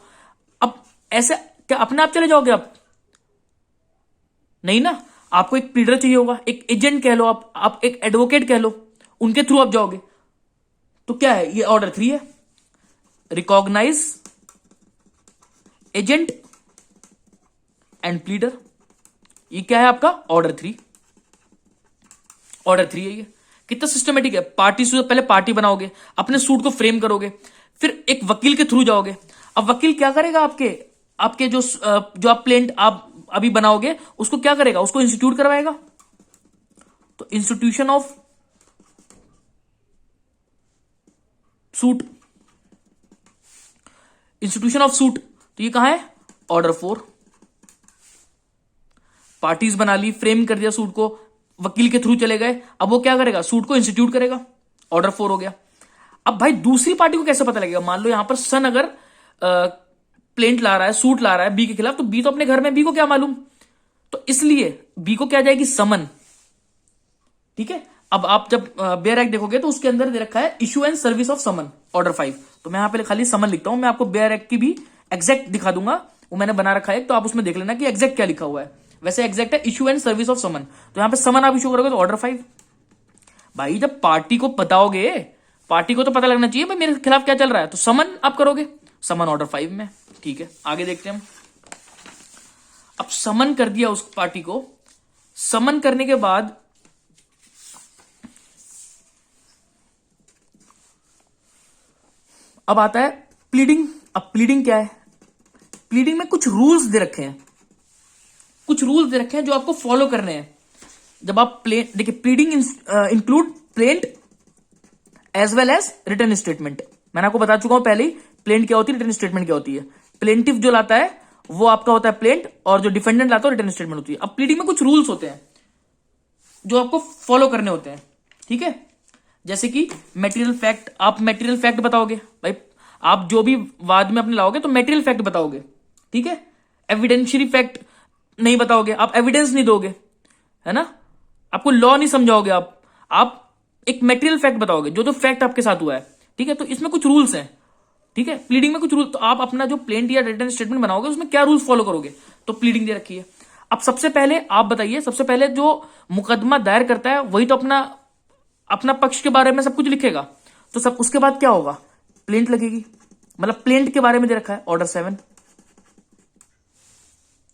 अब ऐसे क्या अपने आप चले जाओगे आप, नहीं ना, आपको एक प्लीडर चाहिए होगा, एक एजेंट कह लो, आप एक एडवोकेट कह लो, उनके थ्रू आप जाओगे। तो क्या है, ये ऑर्डर 3 है, रिकॉग्नाइज एजेंट एंड प्लीडर। ये क्या है आपका ऑर्डर 3, ऑर्डर 3 है ये। कितना सिस्टमेटिक है, पार्टी से पहले पार्टी बनाओगे, अपने सूट को फ्रेम करोगे, फिर एक वकील के थ्रू जाओगे। अब वकील क्या करेगा, आपके जो आप प्लेंट आप अभी बनाओगे उसको क्या करेगा, उसको इंस्टीट्यूट करवाएगा। तो institution of suit, institution of suit, तो ये कहां है, ऑर्डर 4। पार्टीज बना ली, फ्रेम कर दिया सूट को, वकील के थ्रू चले गए, अब वो क्या करेगा, सूट को इंस्टीट्यूट करेगा, ऑर्डर 4 हो गया। अब भाई दूसरी पार्टी को कैसे पता लगेगा, मान लो यहां पर सन अगर प्लेंट ला रहा है, सूट ला रहा है बी के खिलाफ, तो बी तो अपने घर में, बी को क्या मालूम, तो इसलिए बी को क्या जाएगी, समन। ठीक है, अब आप जब बेयर एक्ट देखोगे तो उसके अंदर दे रखा है issue and service of summon, order 5। तो मैं यहां पे खाली समन लिखता हूं, मैं आपको बेयर एक्ट की भी एग्जैक्ट दिखा दूंगा, वो मैंने बना रखा है, तो आप उसमें देख लेना कि एग्जैक्ट क्या लिखा हुआ है। वैसे एग्जैक्ट है इशू एंड सर्विस ऑफ समन, तो यहां पे समन आप इशू करोगे तो ऑर्डर 5। भाई जब पार्टी को बताओगे, पार्टी को तो पता लगना चाहिए भाई मेरे खिलाफ क्या चल रहा है, तो समन आप करोगे, समन ऑर्डर 5 में। ठीक है, आगे देखते हैं हम। अब समन कर दिया उस पार्टी को, समन करने के बाद अब आता है प्लीडिंग। अब प्लीडिंग क्या है, प्लीडिंग में कुछ रूल्स दे रखे हैं, कुछ रूल्स दे रखे हैं जो आपको फॉलो करने हैं। जब आप देखिए pleading include plaint as well as written statement. मैंने आपको बता चुका हूं पहले ही प्लेंट क्या होती है, रिटर्न स्टेटमेंट क्या होती है। प्लेंटिफ जो लाता है वो आपका होता है प्लेंट, और जो डिफेंडेंट लाता है रिटर्न स्टेटमेंट होती है। अब प्लीडिंग में कुछ रूल्स होते हैं जो आपको फॉलो करने होते हैं। ठीक है, जैसे कि मेटीरियल फैक्ट, आप मेटीरियल फैक्ट बताओगे, भाई आप जो भी वाद में अपने लाओगे तो मेटीरियल फैक्ट बताओगे। ठीक है, एविडेंशियरी फैक्ट नहीं बताओगे, आप एविडेंस नहीं दोगे, है ना, आपको लॉ नहीं समझाओगे, आप एक मेटीरियल फैक्ट बताओगे, जो फैक्ट आपके साथ हुआ है। ठीक है, तो इसमें कुछ रूल्स हैं। ठीक है, प्लीडिंग में कुछ रूल, तो आप अपना जो प्लेंट या रिटर्न स्टेटमेंट बनाओगे उसमें क्या रूल्स फॉलो करोगे, तो प्लीडिंग दे रखी है। अब सबसे पहले आप बताइए, सबसे पहले जो मुकदमा दायर करता है वही तो अपना पक्ष के बारे में सब कुछ लिखेगा, तो सब उसके बाद क्या होगा, प्लेंट लगेगी, मतलब प्लेंट के बारे में दे रखा है ऑर्डर 7।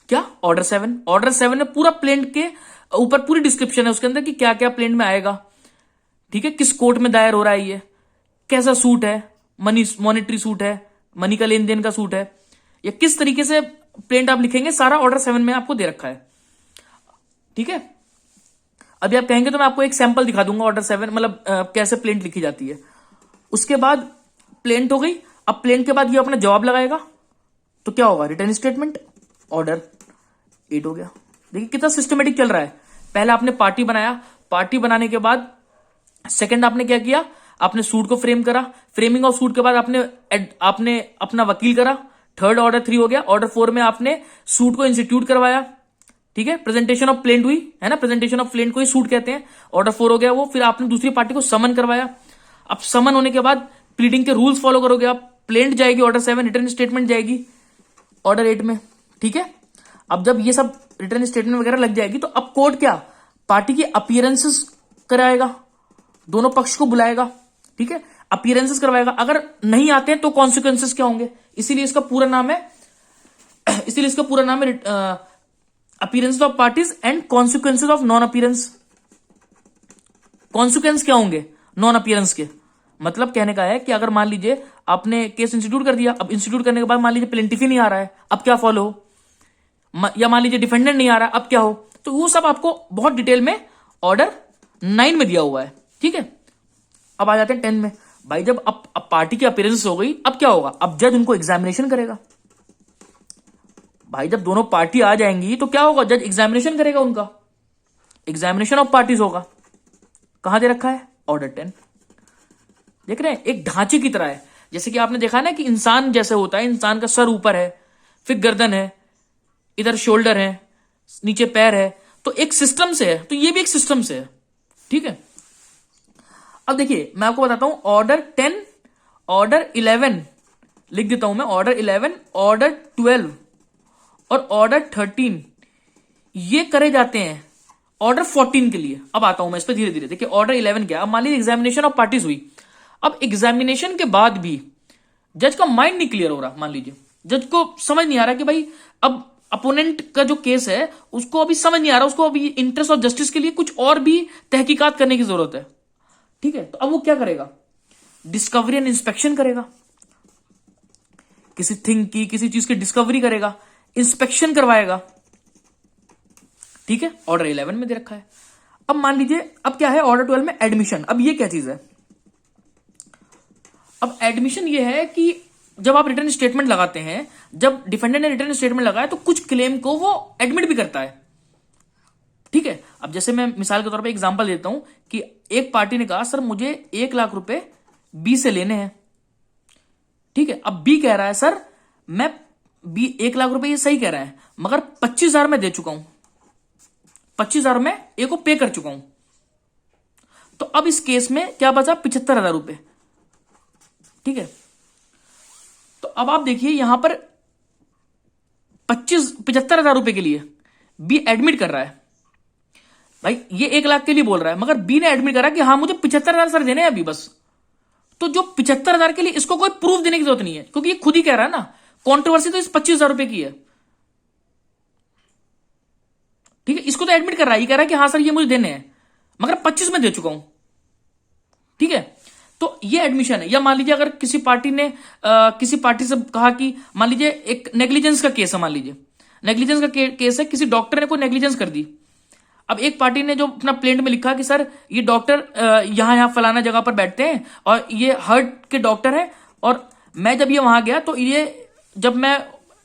क्या, ऑर्डर 7, ऑर्डर 7 में पूरा प्लेंट के ऊपर पूरी डिस्क्रिप्शन है उसके अंदर कि क्या क्या प्लेंट में आएगा। ठीक है, किस कोर्ट में दायर हो रहा है, ये कैसा सूट है, मॉनिटरी सूट है, मनी का लेन देन का सूट है, या किस तरीके से प्लेंट आप लिखेंगे, सारा ऑर्डर 7 में आपको दे रखा है। ठीक है, अभी आप कहेंगे तो मैं आपको एक सैंपल दिखा दूंगा ऑर्डर 7 मतलब कैसे प्लेंट लिखी जाती है। उसके बाद प्लेंट हो गई। अब प्लेंट के बाद ये अपना जवाब लगाएगा, तो क्या होगा, रिटर्न स्टेटमेंट, ऑर्डर 8 हो गया। देखिए कितना सिस्टमेटिक चल रहा है। पहले आपने पार्टी बनाया, पार्टी बनाने के बाद सेकंड आपने क्या किया, आपने सूट को फ्रेम करा, फ्रेमिंग ऑफ सूट के बाद आपने अपना वकील करा, थर्ड ऑर्डर 3 हो गया। ऑर्डर 4 में आपने सूट को इंस्टीट्यूट करवाया, ठीक है, प्रेजेंटेशन ऑफ प्लेंट हुई है ना, प्रेजेंटेशन ऑफ प्लेंट को ही सूट कहते हैं। ऑर्डर 4 हो गया वो। फिर आपने दूसरी पार्टी को समन करवाया। अब समन होने के बाद प्लीडिंग के रूल्स फॉलो करोगे आप, प्लेंट जाएगी ऑर्डर 7, रिटर्न स्टेटमेंट जाएगी ऑर्डर 8 में, ठीक है। अब जब ये सब रिटर्न स्टेटमेंट वगैरह लग जाएगी तो अब कोर्ट क्या, पार्टी की अपीयरेंसेस कराएगा, दोनों पक्ष को बुलाएगा, ठीक है, अपीयरेंसेस करवाएगा। अगर नहीं आते हैं तो कॉन्सिक्वेंसेस क्या होंगे, इसीलिए इसका पूरा नाम है appearance of parties and consequences of non appearance. Consequence क्या होंगे नॉन अपीयरेंस के, मतलब कहने का है कि अगर मान लीजिए आपने केस इंस्टीट्यूट कर दिया, अब इंस्टीट्यूट करने के बाद मान लीजिए प्लेंटिफ ही नहीं आ रहा है, अब क्या फॉलो हो, या मान लीजिए डिफेंडेंट नहीं आ रहा है, अब क्या हो, तो वो सब आपको बहुत डिटेल में ऑर्डर 9 में दिया हुआ है, ठीक है। अब आ जाते हैं 10 में। भाई जब अब पार्टी की अपीयरेंस हो गई, अब क्या होगा, अब जज उनको एग्जामिनेशन करेगा। भाई जब दोनों पार्टी आ जाएंगी तो क्या होगा, जज एग्जामिनेशन करेगा उनका, एग्जामिनेशन ऑफ पार्टीज होगा। कहां दे रखा है, ऑर्डर 10। देख रहे हैं, एक ढांचे की तरह है। जैसे कि आपने देखा ना कि इंसान जैसे होता है, इंसान का सर ऊपर है, फिर गर्दन है, इधर शोल्डर है, नीचे पैर है, तो एक सिस्टम से है, तो ये भी एक सिस्टम से है, ठीक है। अब देखिए मैं आपको बताता हूं, ऑर्डर 10, ऑर्डर 11 लिख देता हूं मैं, ऑर्डर 11, ऑर्डर 12 और ऑर्डर 13 ये करे जाते हैं ऑर्डर 14 के लिए। अब आता हूं मैं इस पर धीरे धीरे। देखिए ऑर्डर 11 क्या, अब मान लीजिए एग्जामिनेशन ऑफ पार्टीज हुई। अब एग्जामिनेशन के बाद भी जज का माइंड नहीं क्लियर हो रहा, मान लीजिए जज को समझ नहीं आ रहा कि भाई अब अपोनेंट का जो केस है उसको अभी समझ नहीं आ रहा, उसको अभी इंटरेस्ट ऑफ जस्टिस के लिए कुछ और भी तहकीकात करने की जरूरत है, ठीक है। तो अब वो क्या करेगा, डिस्कवरी एंड इंस्पेक्शन करेगा, किसी थिंग की, किसी चीज की डिस्कवरी करेगा, इंस्पेक्शन करवाएगा, ठीक है। ऑर्डर 11 में दे रखा है। अब मान लीजिए अब क्या है, ऑर्डर 12 में एडमिशन। अब ये क्या चीज है, अब एडमिशन ये है कि जब आप रिटर्न स्टेटमेंट लगाते हैं, जब डिफेंडेंट ने रिटर्न स्टेटमेंट लगाया तो कुछ क्लेम को वो एडमिट भी करता है, ठीक है। अब जैसे मैं मिसाल के तौर पे एग्जांपल देता हूं कि एक पार्टी ने कहा सर मुझे 1 लाख रुपए बी से लेने हैं, ठीक है। अब बी कह रहा है सर मैं बी 1 लाख रुपए ये सही कह रहा है, मगर 25,000 में दे चुका हूं, 25,000 में ए को पे कर चुका हूं। तो अब इस केस में क्या बचा, 75,000 रुपए, ठीक है। तो अब आप देखिए यहां पर 75,000 रुपए के लिए बी एडमिट कर रहा है। भाई ये 1 लाख के लिए बोल रहा है, मगर बी ने एडमिट करा कि हाँ मुझे 75,000 सर देने हैं अभी बस। तो जो 75,000 के लिए इसको कोई प्रूफ देने की जरूरत नहीं है, क्योंकि ये खुद ही कह रहा है ना, कॉन्ट्रोवर्सी तो इस 25,000 रुपए की है, ठीक है। इसको तो एडमिट कर रहा है, ये कह रहा है कि हाँ सर ये मुझे देने हैं, मगर 25 में दे चुका हूं, ठीक है। तो ये एडमिशन है। या मान लीजिए अगर किसी पार्टी ने किसी पार्टी से कहा कि मान लीजिए एक नेग्लिजेंस का केस है, मान लीजिए नेग्लिजेंस का केस है, किसी डॉक्टर ने कोई नेग्लिजेंस कर दी। अब एक पार्टी ने जो अपना प्लेंट में लिखा कि सर ये डॉक्टर यहां फलाना जगह पर बैठते हैं और ये हार्ट के डॉक्टर हैं, और मैं जब ये वहां गया तो ये जब मैं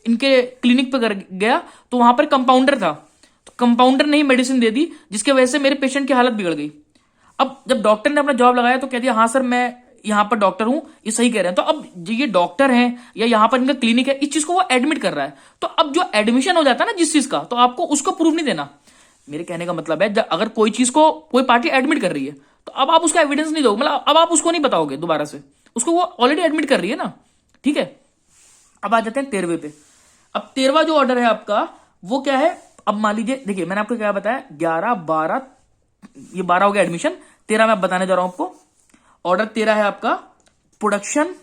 इनके क्लिनिक पर गया तो वहां पर कंपाउंडर था, तो कंपाउंडर ने ही मेडिसिन दे दी जिसके वजह से मेरे पेशेंट की हालत बिगड़ गई। अब जब डॉक्टर ने अपना जवाब लगाया तो कह दिया हाँ सर मैं यहां पर डॉक्टर हूं, ये सही कह रहे हैं। तो अब ये डॉक्टर हैं या यहां पर इनका क्लिनिक है, इस चीज को वो एडमिट कर रहा है। तो अब जो एडमिशन हो जाता है ना जिस चीज का, तो आपको उसको प्रूफ नहीं देना। मेरे कहने का मतलब है अगर कोई चीज को कोई पार्टी एडमिट कर रही है तो अब आप उसका एविडेंस नहीं दोगे, मतलब अब आप उसको नहीं बताओगे दोबारा से, उसको वो ऑलरेडी एडमिट कर रही है ना, ठीक है। अब आ जाते हैं 13वें पे। अब 13वां जो ऑर्डर है आपका वो क्या है, अब मान लीजिए देखिए मैंने आपको क्या बताया, 11, 12, ये 12 हो गया एडमिशन, 13 मैं बताने जा रहा हूं आपको। ऑर्डर 13 है आपका production,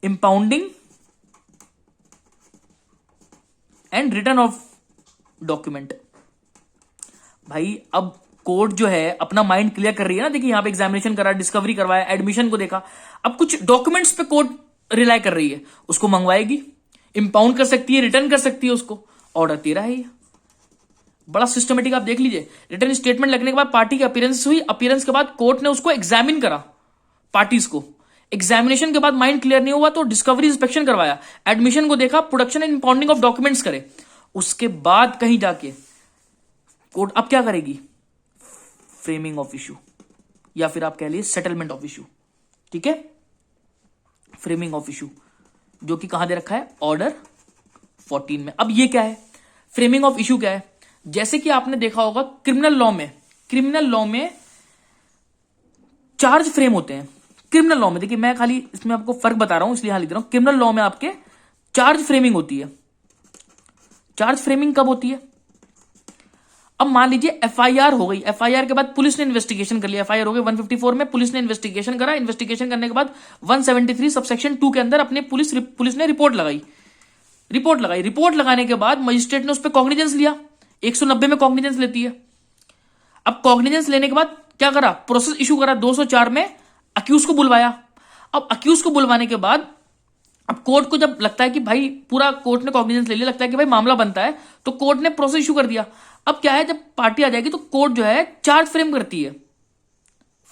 impounding and return of document. भाई अब कोर्ट जो है अपना माइंड क्लियर कर रही है ना, देखिए यहां पे एग्जामिनेशन करा, डिस्कवरी करवाया, एडमिशन को देखा, अब कुछ डॉक्यूमेंट्स पे कोर्ट रिलाई कर रही है, उसको मंगवाएगी, इंपाउंड कर सकती है, रिटर्न कर सकती है उसको। ऑर्डर 13 है ये। बड़ा सिस्टमेटिक, आप देख लीजिए। रिटर्न स्टेटमेंट लगने के बाद पार्टी की अपीयरेंस हुई, अपीयरेंस के बाद कोर्ट ने उसको एग्जामिन करा, पार्टीज को। एग्जामिनेशन के बाद माइंड क्लियर नहीं हुआ तो डिस्कवरी इंस्पेक्शन करवाया, एडमिशन को देखा, प्रोडक्शन एंड इंपाउंडिंग ऑफ डॉक्यूमेंट्स करे। उसके बाद कहीं जाके कोर्ट अब क्या करेगी, फ्रेमिंग ऑफ इशू, या फिर आप कह लीजिए सेटलमेंट ऑफ इशू। ठीक है, फ्रेमिंग ऑफ इशू, जो कि कहां दे रखा है, ऑर्डर 14 में। अब ये क्या है, फ्रेमिंग ऑफ इशू क्या है? जैसे कि आपने देखा होगा क्रिमिनल लॉ में चार्ज फ्रेम होते हैं। क्रिमिनल लॉ में देखिए, मैं खाली इसमें आपको फर्क बता रहा हूं इसलिए यहां लिख रहा हूं। क्रिमिनल लॉ में आपके चार्ज फ्रेमिंग होती है। चार्ज फ्रेमिंग कब होती है? अब मान लीजिए एफआईआर हो गई, एफआईआर के बाद पुलिस ने इन्वेस्टिगेशन कर लिया, एफआईआर हो गई 154 में, पुलिस ने इन्वेस्टिगेशन करा, इन्वेस्टिगेशन करने के बाद 173 सबसेक्शन 2 के अंदर अपने पुलिस ने रिपोर्ट लगाई। रिपोर्ट लगाने के बाद मजिस्ट्रेट ने उस पर कॉग्निजेंस लिया, 190 में कॉग्निजेंस लेती है। अब कॉग्निजेंस लेने के बाद क्या करा, प्रोसेस इशू करा, 204 में अक्यूज को बुलवाया। अब अक्यूज को बुलवाने के बाद अब कोर्ट को जब लगता है कि भाई पूरा कोर्ट ने कॉग्निजेंस ले लिया, लगता है कि भाई मामला बनता है, तो कोर्ट ने प्रोसेस इशू कर दिया। अब क्या है, जब पार्टी आ जाएगी तो कोर्ट जो है चार्ज फ्रेम करती है,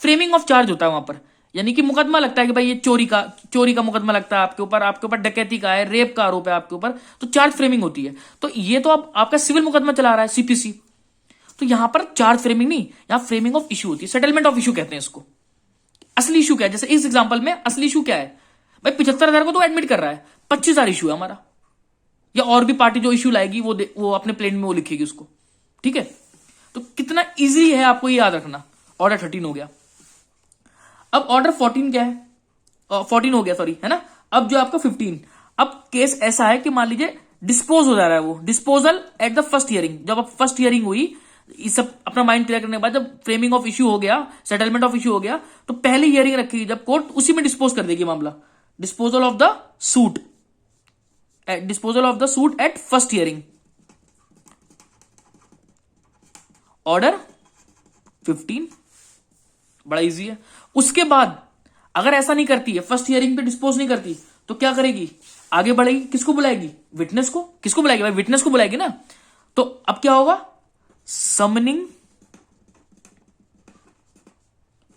फ्रेमिंग ऑफ चार्ज होता है वहां पर। यानी कि मुकदमा लगता है कि भाई ये चोरी का मुकदमा लगता है आपके ऊपर डकैती का है, रेप का आरोप है आपके ऊपर, तो चार्ज फ्रेमिंग होती है। तो ये तो अब आपका सिविल मुकदमा चला रहा है, सीपीसी, तो यहां पर चार्ज फ्रेमिंग नहीं, यहां फ्रेमिंग ऑफ इशू होती है, सेटलमेंट ऑफ इशू कहते हैं इसको। असली इशू क्या है, जैसे इस एग्जांपल में असली इशू क्या है, भाई 75,000 को तो एडमिट कर रहा है, 25,000 इशू है हमारा, या और भी पार्टी जो इशू लाएगी वो अपने प्लेन में वो लिखेगी उसको। ठीक है, तो कितना इजी है आपको ये याद रखना। ऑर्डर 13 हो गया। अब ऑर्डर 14 क्या है, 14 हो गया सॉरी, है ना। अब जो आपका 15, अब केस ऐसा है कि मान लीजिए डिस्पोज हो जा रहा है, वो disposal at the first hearing. जब अब फर्स्ट हियरिंग हुई, ये सब अपना माइंड क्लियर करने के बाद जब फ्रेमिंग ऑफ इशू हो गया, सेटलमेंट ऑफ इशू हो गया, तो पहली हियरिंग रखी, जब कोर्ट उसी में डिस्पोज कर देगी मामला, disposal of the suit, disposal of the suit at first hearing, order 15। बड़ा इजी है। उसके बाद अगर ऐसा नहीं करती है, फर्स्ट हियरिंग पे डिस्पोज नहीं करती, तो क्या करेगी, आगे बढ़ेगी, किसको बुलाएगी, विटनेस को। किसको बुलाएगी भाई, विटनेस को बुलाएगी ना। तो अब क्या होगा, summoning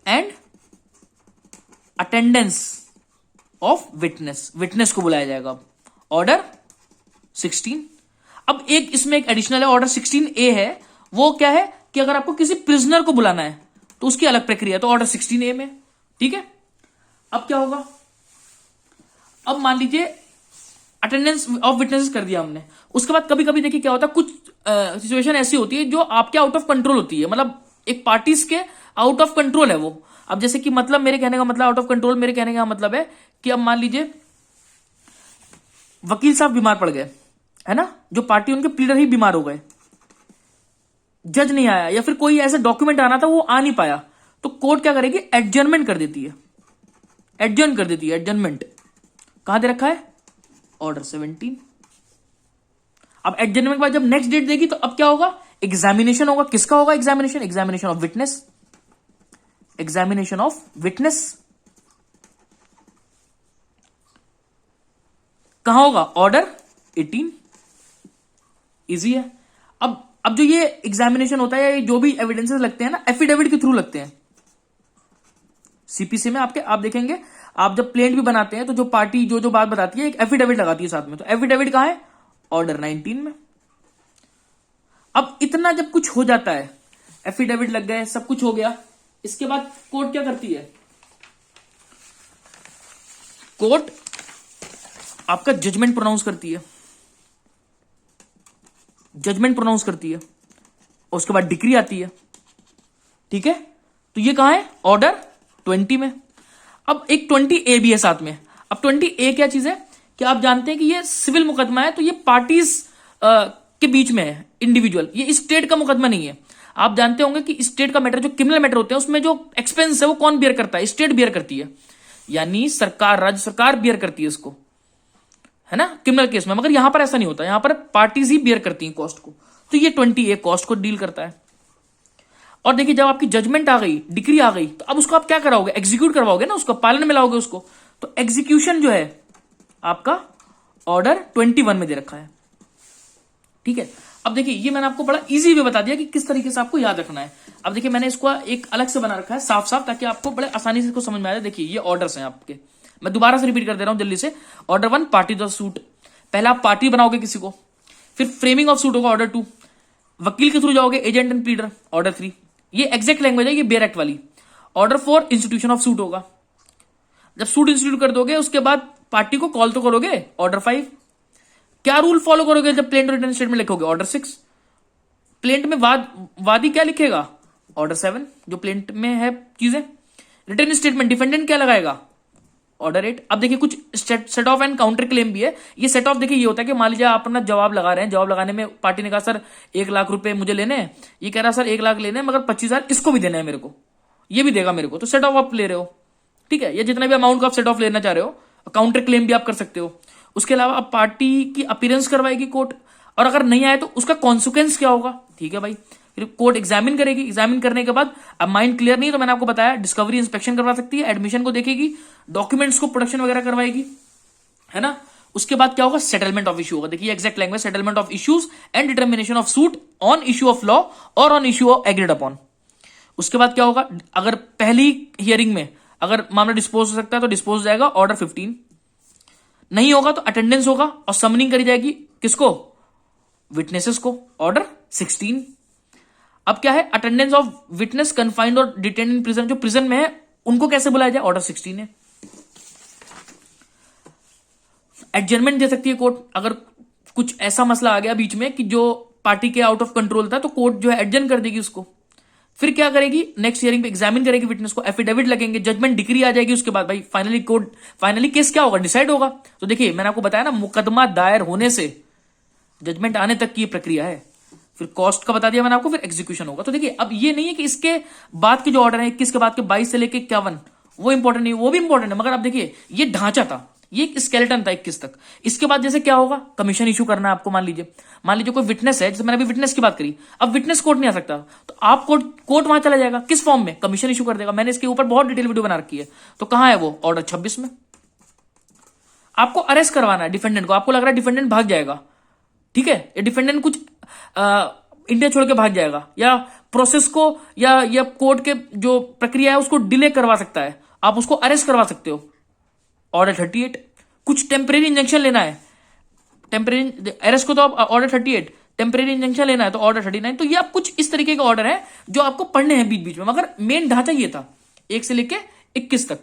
and attendance of witness को बुलाया जाएगा। ऑर्डर 16। अब इसमें एक एडिशनल है, ऑर्डर 16A है। वो क्या है कि अगर आपको किसी प्रिजनर को बुलाना है तो उसकी अलग प्रक्रिया, तो ऑर्डर 16A में। ठीक है, अब क्या होगा, अब मान लीजिए अटेंडेंस ऑफ विटनेसेस कर दिया हमने। उसके बाद कभी कभी देखिए क्या होता है, कुछ सिचुएशन ऐसी होती है जो आपके आउट ऑफ कंट्रोल होती है, मतलब एक पार्टीज के आउट ऑफ कंट्रोल है वो। अब जैसे कि मतलब मेरे कहने का मतलब आउट ऑफ कंट्रोल, मेरे कहने का मतलब है कि अब मान लीजिए वकील साहब बीमार पड़ गए, है ना, जो पार्टी उनके प्लीडर ही बीमार हो गए, जज नहीं आया, या फिर कोई ऐसा डॉक्यूमेंट आना था वो आ नहीं पाया, तो कोर्ट क्या करेगी, एडजर्नमेंट कर देती है, एडजर्न कर देती है। एडजर्नमेंट कहां दे रखा है, ऑर्डर 17। अब एडजर्नमेंट के बाद जब नेक्स्ट डेट देगी तो अब क्या होगा, एग्जामिनेशन होगा। किसका होगा examination, examination of witness, examination of witness कहां होगा, ऑर्डर 18। इजी है। अब जो ये एग्जामिनेशन होता है, ये जो भी एविडेंसेस लगते हैं ना, एफिडेविट के थ्रू लगते हैं। सीपीसी में आप देखेंगे, आप जब प्लेंट भी बनाते हैं तो जो पार्टी जो बात बताती है, एक एफिडेविट लगाती है साथ में, तो एफिडेविट कहां है, ऑर्डर 19 में। अब इतना जब कुछ हो जाता है, एफिडेविट लग गए, सब कुछ हो गया, इसके बाद कोर्ट क्या करती है, कोर्ट आपका जजमेंट प्रोनाउंस करती है, जजमेंट प्रोनाउंस करती है, और उसके बाद डिक्री आती है। ठीक है, तो ये कहां है, ऑर्डर 20 में। अब एक 20A भी है साथ में। अब 20A क्या चीज है कि आप जानते हैं कि ये सिविल मुकदमा है, तो ये पार्टीज के बीच में है, इंडिविजुअल, ये स्टेट का मुकदमा नहीं है। आप जानते होंगे कि स्टेट का मैटर, जो क्रिमिनल मैटर होते हैं, उसमें जो एक्सपेंस है वो कौन बियर करता है, स्टेट बियर करती है, यानी सरकार, राज्य सरकार बियर करती है इसको, है ना, क्रिमिनल केस में। मगर यहां पर ऐसा नहीं होता, यहां पर पार्टीज ही बियर करती हैं कॉस्ट को। तो ये 20A कॉस्ट को डील करता है। और देखिए जब आपकी जजमेंट आ गई, डिक्री आ गई, तो अब उसको आप क्या कराओगे, एग्जीक्यूट करवाओगे ना, उसको पालन में लाओगे उसको। तो एग्जीक्यूशन जो है आपका ऑर्डर 21 में दे रखा है, ठीक है। अब देखिए ये मैंने आपको बड़ा इजी वे बता दिया कि किस तरीके से आपको याद रखना है। अब देखिए मैंने इसको एक अलग से बना रखा है साफ साफ, ताकि आपको बड़े आसानी से इसको समझ में आ जाए। देखिए ये ऑर्डर्स हैं आपके, मैं दोबारा से रिपीट कर दे रहा हूं जल्दी से। ऑर्डर 1 पार्टी द सूट, पहले आप पार्टी बनाओगे किसी को, फिर फ्रेमिंग ऑफ सूट होगा ऑर्डर 2, वकील के थ्रू जाओगे एजेंट एंड प्लीडर ऑर्डर 3, ये एग्जैक्ट लैंग्वेज है ये बेयर एक्ट वाली। ऑर्डर 4 इंस्टीट्यूशन ऑफ सूट होगा, जब सूट इंस्टीट्यूट कर दोगे उसके बाद पार्टी को कॉल तो करोगे ऑर्डर 5। क्या रूल फॉलो करोगे जब प्लेंट रिटर्न स्टेटमेंट लिखोगे ऑर्डर 6। प्लेंट में वादी क्या लिखेगा ऑर्डर 7, जो प्लेंट में है चीजें। रिटर्न स्टेटमेंट डिफेंडेंट क्या लगाएगा ऑर्डर 8। अब देखिए कुछ set of and counter claim भी है। ये सेट ऑफ देखिए ये होता है कि मान लीजिए आप अपना जवाब लगा रहे हैं, जवाब लगाने में पार्टी ने कहा सर 1 लाख रुपए मुझे लेने हैं, ये कह रहा सर 1 लाख लेने हैं मगर 25,000 इसको भी देना है मेरे को, ये भी देगा मेरे को, तो सेट ऑफ आप ले रहे हो, ठीक है। ये जितना भी अमाउंट का आप सेट ऑफ लेना चाह रहे हो, काउंटर क्लेम भी आप कर सकते हो। उसके अलावा अब पार्टी की अपीयरेंस करवाएगी कोर्ट, और अगर नहीं आए तो उसका कॉन्सिक्वेंस क्या होगा, ठीक है भाई। फिर कोर्ट एग्जामिन करेगी, एग्जामिन करने के बाद अब माइंड क्लियर नहीं तो मैंने आपको बताया डिस्कवरी इंस्पेक्शन करवा सकती है, एडमिशन को देखेगी, डॉक्यूमेंट्स को प्रोडक्शन वगैरह करवाएगी, है ना। उसके बाद क्या होगा सेटलमेंट ऑफ इश्यू होगा। देखिए exact language, settlement of issues and determination of suit on issue of law और on issue of agreed upon. उसके बाद क्या होगा, अगर पहली हियरिंग में अगर मामला डिस्पोज हो सकता है तो डिस्पोज हो जाएगा ऑर्डर 15, नहीं होगा तो अटेंडेंस होगा और समनिंग करी जाएगी किसको, विटनेसेस को, ऑर्डर 16। अब क्या है अटेंडेंस ऑफ विटनेस कन्फाइंड और डिटेन इन प्रिजन, जो प्रिजन में है उनको कैसे बुलाया जाए, ऑर्डर 16 है। एडजर्नमेंट दे सकती है कोर्ट, अगर कुछ ऐसा मसला आ गया बीच में कि जो पार्टी के आउट ऑफ कंट्रोल था तो कोर्ट जो है एडजर्न कर देगी उसको। फिर क्या करेगी, नेक्स्ट हियरिंग पे एग्जामिन करेगी विटनेस को, एफिडेविट लगेंगे, जजमेंट डिक्री आ जाएगी, उसके बाद भाई फाइनली केस क्या होगा, डिसाइड होगा। तो देखिए मैंने आपको बताया ना, मुकदमा दायर होने से जजमेंट आने तक की प्रक्रिया है। फिर कॉस्ट का बता दिया मैंने आपको, फिर एग्जीक्यूशन होगा। तो देखिए अब ये नहीं है कि इसके बाद के जो ऑर्डर है 21 के बाद के 22 से लेके 51 वो इंपॉर्टेंट नहीं, वो भी इंपॉर्टेंट है, मगर अब देखिए ये ढांचा था, ये एक स्केलेटन था 21 तक। इसके बाद जैसे क्या होगा, कमीशन इशू करना है आपको। मान लीजिए कोई विटनेस है, जैसे मैंने अभी विटनेस की बात करी, अब विटनेस कोर्ट नहीं आ सकता तो आप कोर्ट वहां चला जाएगा, किस फॉर्म में, कमीशन इशू कर देगा। मैंने इसके ऊपर बहुत डिटेल वीडियो बना रखी है, तो कहां है वो, ऑर्डर 26 में। आपको अरेस्ट करवाना है डिफेंडेंट को, आपको लग रहा है डिफेंडेंट भाग जाएगा, ठीक है, ये डिफेंडेंट कुछ इंडिया छोड़ के भाग जाएगा या प्रोसेस को या कोर्ट के जो प्रक्रिया है उसको डिले करवा सकता है, आप उसको अरेस्ट करवा सकते हो, ऑर्डर 38। कुछ टेम्परेरी इंजंक्शन लेना है, टेम्परेरी अरेस्ट को तो आप ऑर्डर 38, टेम्परेरी इंजंक्शन लेना है तो ऑर्डर 39। तो ये आप कुछ इस तरीके के ऑर्डर है जो आपको पढ़ने हैं बीच बीच में, मगर मेन ढांचा ये था 1 से लेके 21 तक।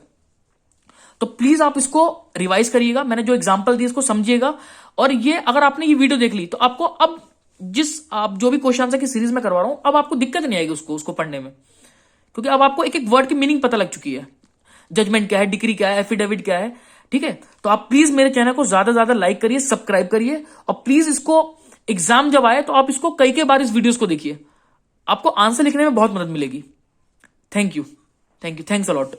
तो प्लीज आप इसको रिवाइज करिएगा, मैंने जो एग्जांपल दिए इसको समझिएगा। और ये अगर आपने ये वीडियो देख ली तो आपको अब आप जो भी क्वेश्चन आंसर की सीरीज में करवा रहा हूं, अब आपको दिक्कत नहीं आएगी उसको पढ़ने में, क्योंकि अब आपको एक एक वर्ड की मीनिंग पता लग चुकी है, जजमेंट क्या है, डिक्री क्या है, एफिडेविट क्या है, ठीक है। तो आप प्लीज मेरे चैनल को ज्यादा ज्यादा लाइक करिए, सब्सक्राइब करिए, और प्लीज इसको एग्जाम जब आए तो आप इसको कई बार इस वीडियोस को देखिए, आपको आंसर लिखने में बहुत मदद मिलेगी। Thank you, thanks a lot.